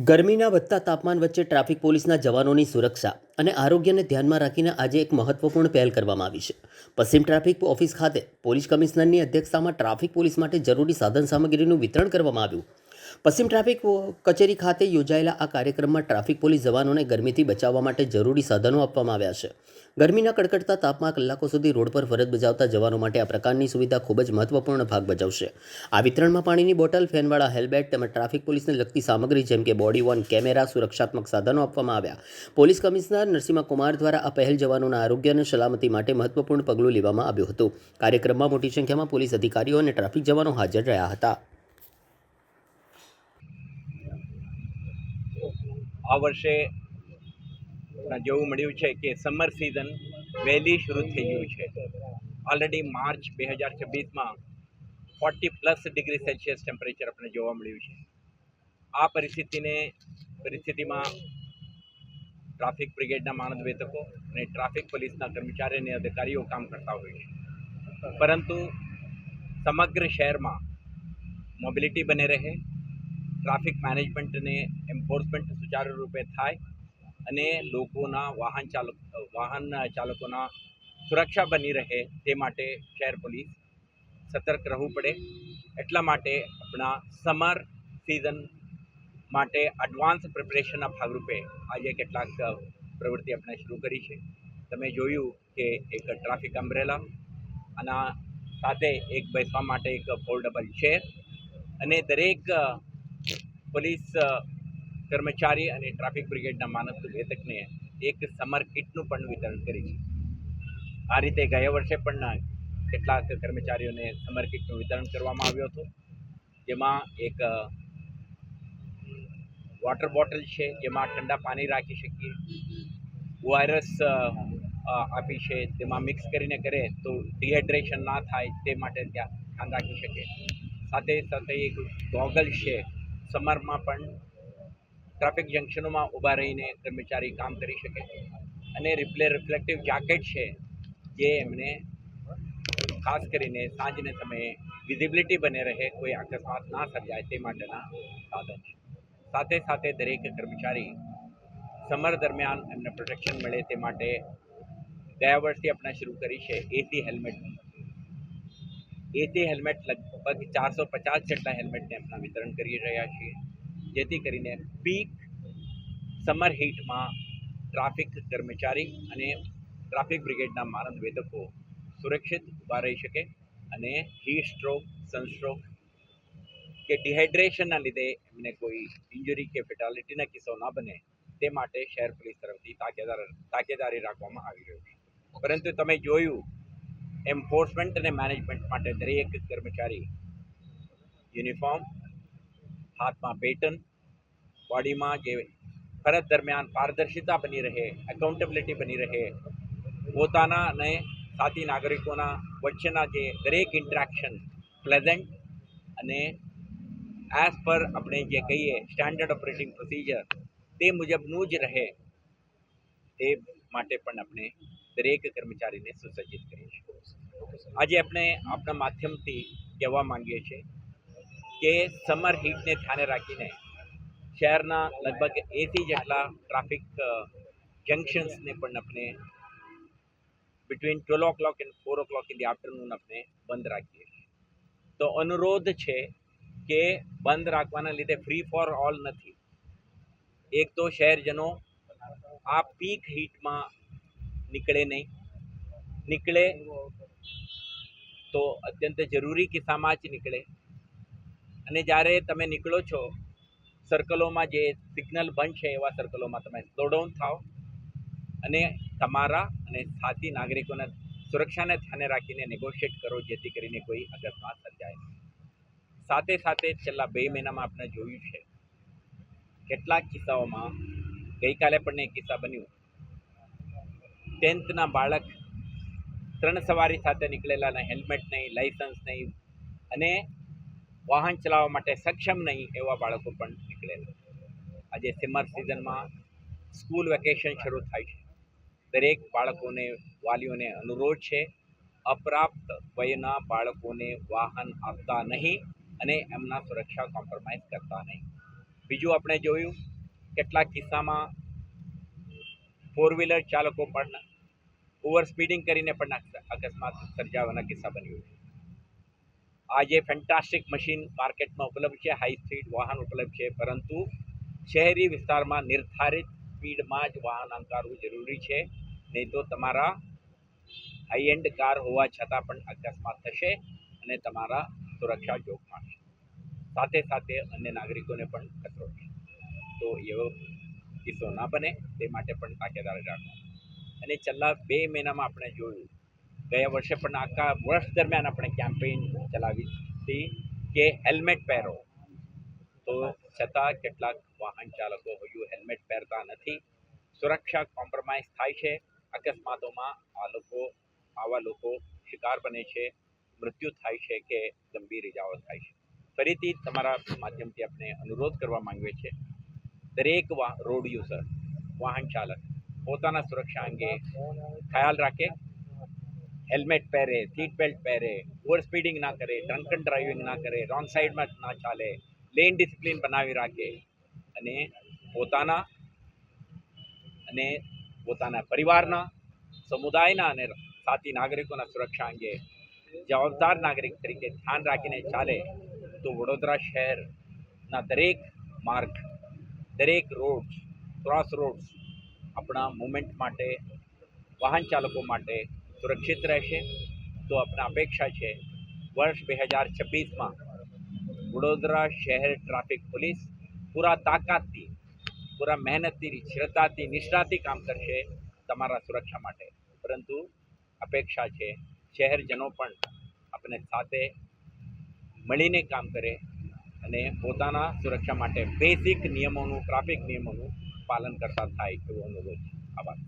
ગરમીના વધતા તાપમાન વચ્ચે ટ્રાફિક પોલીસના જવાનોની સુરક્ષા અને આરોગ્યને ધ્યાનમાં રાખીને આજે એક મહત્વપૂર્ણ પહેલ કરવામાં આવી છે. પશ્ચિમ ટ્રાફિક ઓફિસ ખાતે પોલીસ કમિશનરની અધ્યક્ષતામાં ટ્રાફિક પોલીસ માટે જરૂરી સાધન સામગ્રીનું વિતરણ કરવામાં આવ્યું. પશ્ચિમ ટ્રાફિક કચેરી ખાતે યોજાયેલા આ કાર્યક્રમમાં ટ્રાફિક પોલીસ જવાનોને ગરમીથી બચાવવા માટે જરૂરી સાધનો આપવામાં આવ્યા છે. ગરમીના કડકડતા તાપમાન કલાકો સુધી રોડ પર ફરજ બજાવતા જવાનો માટે આ પ્રકારની સુવિધા ખૂબ જ મહત્વપૂર્ણ ભાગ ભજવશે. આ વિતરણમાં પાણીની બોટલ, ફેનવાળા હેલ્મેટ તેમજ ટ્રાફિક પોલીસને લગતી સામગ્રી જેમ કે બોડી વોર્ન કેમેરા, સુરક્ષાત્મક સાધનો આપવામાં આવ્યા. પોલીસ કમિશનર નરસિંહ કુમાર દ્વારા આ પહેલ જવાનોના આરોગ્ય અને સલામતી માટે મહત્વપૂર્ણ પગલું લેવામાં આવ્યું હતું. કાર્યક્રમમાં મોટી સંખ્યામાં પોલીસ અધિકારીઓ અને ટ્રાફિક જવાનો હાજર રહ્યા હતા. આ વર્ષે જોવું મળ્યું છે કે સમર સિઝન વહેલી શરૂ થઈ ગયું છે. ઓલરેડી માર્ચ 2026માં 40+ ડિગ્રી સેલ્સિયસ ટેમ્પરેચર આપણે જોવા મળ્યું છે. આ પરિસ્થિતિમાં ટ્રાફિક બ્રિગેડના માનદવેતકો અને ટ્રાફિક પોલીસના કર્મચારી અને અધિકારીઓ કામ કરતા હોય છે. પરંતુ સમગ્ર શહેરમાં મોબિલિટી બને રહે, ટ્રાફિક મેનેજમેન્ટ અને એન્ફોર્સમેન્ટ સુચારુ રૂપે થાય અને લોકોના વાહન ચાલકોના સુરક્ષા બની રહે તે માટે શહેર પોલીસ સતર્ક રહેવું પડે. એટલા માટે આપણા સમર સિઝન માટે એડવાન્સ પ્રિપરેશનના ભાગરૂપે આજે કેટલાક પ્રવૃત્તિ આપણે શરૂ કરી છે. તમે જોયું કે એક ટ્રાફિક અમ્બ્રેલા, આના સાથે એક બેસવા માટે એક ફોલ્ડેબલ ચેર અને દરેક પોલીસ કર્મચારી અને ટ્રાફિક બ્રિગેડના માનદવેતકને એક સમર કિટનું પણ વિતરણ કરી છે. આ રીતે ગયા વર્ષે પણ કેટલાક કર્મચારીઓને સમર કિટનું વિતરણ કરવામાં આવ્યું હતું, જેમાં એક વોટર બોટલ છે જેમાં ઠંડા પાણી રાખી શકીએ, ORS આપી છે તેમાં મિક્સ કરીને કરે તો ડિહાઇડ્રેશન ના થાય તે માટે ત્યાં ધ્યાન રાખી શકે. સાથે સાથે એક ગોગલ છે, સમરમાં પણ ટ્રાફિક જંકશનોમાં ઊભા રહીને કર્મચારી કામ કરી શકે, અને રિફ્લેક્ટિવ જેકેટ છે જે એમને ખાસ કરીને સાંજના સમયે વિઝિબિલિટી બને રહે, કોઈ અકસ્માત ના સર્જાય તે માટેના સાધન છે. સાથે સાથે દરેક કર્મચારી સમર દરમિયાન એમને પ્રોટેક્શન મળે તે માટે ગયા વર્ષથી આપણે શરૂ કરી છે એસી હેલ્મેટ. એસી હેલ્મેટ લગભગ 450 જેટલા હેલ્મેટને એમના વિતરણ કરી રહ્યા છીએ, જેથી કરીને પીક સમર હીટમાં ટ્રાફિક કર્મચારી અને ટ્રાફિક બ્રિગેડના માનદવેતકો સુરક્ષિત ઊભા રહી શકે અને હીટ સ્ટ્રોક, સનસ્ટ્રોક કે ડિહાઇડ્રેશનના લીધે એમને કોઈ ઇન્જરી કે ફેટાલિટીના કિસ્સો ના બને તે માટે શહેર પોલીસ તરફથી તાકેદારી રાખવામાં આવી રહ્યું છે. પરંતુ તમે જોયું, એન્ફોર્સમેન્ટ અને મેનેજમેન્ટ માટે દરેક કર્મચારી યુનિફોર્મ, હાથમાં બેટન, બોડીમાં જે ફરજ દરમિયાન પારદર્શિતા બની રહે, એકાઉન્ટેબિલિટી બની રહે, પોતાના અને સાથી નાગરિકોના વચ્ચેના જે દરેક ઇન્ટરેક્શન પ્લેઝન્ટ અને એઝ પર આપણે જે કહીએ સ્ટાન્ડર્ડ ઓપરેટિંગ પ્રોસિજર તે મુજબનું જ રહે તે માટે પણ આપણે દરેક કર્મચારીને સુસજ્જિત કરીએ છીએ. આજે આપણે આપણા માધ્યમથી કહેવા માંગીએ છીએ કે સમર હીટને ધ્યાને રાખીને શહેરના લગભગ 80 જેટલા ટ્રાફિક જંકશન્સને પણ આપણે between 12 o'clock and 4 o'clock in the afternoon આપણે બંધ રાખીએ છીએ. તો અનુરોધ છે કે બંધ રાખવાના લીધે ફ્રી ફોર ઓલ નથી. એક તો શહેરજનો આ પીક હીટમાં નીકળે તો અત્યંત જરૂરી કિસ્સામાં જ નીકળે, અને જ્યારે તમે નીકળો છો સર્કલોમાં જે સિગ્નલ બંધ છે એવા સર્કલોમાં તમે સ્લો ડાઉન થાઓ અને તમારા અને સાથી નાગરિકોના સુરક્ષાને ધ્યાને રાખીને નેગોશિએટ કરો, જેથી કરીને કોઈ અકસ્માત સર્જાય. સાથે સાથે છેલ્લા 2 મહિનામાં આપણે જોયું છે કેટલાક કિસ્સાઓમાં, ગઈકાલે પણ એક કિસ્સા બન્યું, 10th બાળક 3 સવારી સાથે નીકળેલા અને હેલ્મેટ નહીં, લાઇસન્સ નહીં અને વાહન ચલાવવા માટે સક્ષમ નહીં એવા બાળકો પણ નીકળેલા. આજે સમર સિઝનમાં સ્કૂલ વેકેશન શરૂ થાય છે. દરેક બાળકોને, વાલીઓને અનુરોધ છે, અપ્રાપ્ત વયના બાળકોને વાહન આપતા નહીં અને એમના સુરક્ષા કોમ્પ્રોમાઇઝ કરતા નહીં. બીજું આપણે જોયું કેટલાક કિસ્સામાં ફોર વ્હીલર ચાલકો પણ ઓવર સ્પીડિંગ કરીને પણ અકસ્માત સર્જાવાના કિસ્સા બન્યો છે. આજે ફેન્ટાસ્ટિક મશીન માર્કેટમાં ઉપલબ્ધ છે, હાઈ સ્પીડ વાહન ઉપલબ્ધ છે, પરંતુ શહેરી વિસ્તારમાં નિર્ધારિત સ્પીડમાં જ વાહન હંકારવું જરૂરી છે, નહીં તો તમારા હાઈ એન્ડ કાર હોવા છતાં પણ અકસ્માત થશે અને તમારા સુરક્ષા જોખમાશે. સાથે સાથે અન્ય નાગરિકોને પણ ખતરો છે. તો એવો કિસ્સો ના બને તે માટે પણ તાકેદારી રાખવા. અને છેલ્લા 2 મહિનામાં આપણે જોયું, ગયા વર્ષે પણ આખા વર્ષ દરમિયાન આપણે કેમ્પેઇન ચલાવી હતી કે હેલ્મેટ પહેરો, તો છતાં કેટલાક વાહન ચાલકો હજુ હેલ્મેટ પહેરતા નથી. સુરક્ષા કોમ્પ્રોમાઇઝ થાય છે. અકસ્માતોમાં આવા લોકો શિકાર બને છે, મૃત્યુ થાય છે કે ગંભીર ઇજાઓ થાય છે. ફરીથી તમારા માધ્યમથી આપણે અનુરોધ કરવા માંગીએ છીએ, દરેક રોડ યુઝર, વાહન ચાલક પોતાના સુરક્ષા અંગે ખ્યાલ રાખે, હેલ્મેટ પહેરે, સીટ બેલ્ટ પહેરે, ઓવર સ્પીડિંગ ના કરે, ડ્રંકન ડ્રાઇવિંગ ના કરે, રોંગ સાઈડમાં ના ચાલે, લેન ડિસિપ્લિન બનાવી રાખે અને પોતાના પરિવારના, સમુદાયના અને સાથી નાગરિકોના સુરક્ષા અંગે જવાબદાર નાગરિક તરીકે ધ્યાન રાખીને ચાલે તો વડોદરા શહેરના દરેક માર્ગ, દરેક રોડ, ક્રોસ રોડ્સ આપણા મુવમેન્ટ માટે, વાહન ચાલકો માટે સુરક્ષિત રહેશે. તો આપણા અપેક્ષા છે વર્ષ 2026માં વડોદરા શહેર ટ્રાફિક પોલીસ પૂરા તાકાતથી, પૂરા મહેનતથી, શ્રદ્ધાથી, નિષ્ઠાથી કામ કરશે તમારા સુરક્ષા માટે. પરંતુ અપેક્ષા છે શહેરજનો પણ આપણે સાથે મળીને કામ કરે અને પોતાના સુરક્ષા માટે બેઝિક નિયમોનું, ટ્રાફિક નિયમોનું પાલન કરતા થાય એવો અનુરોધ. આભાર.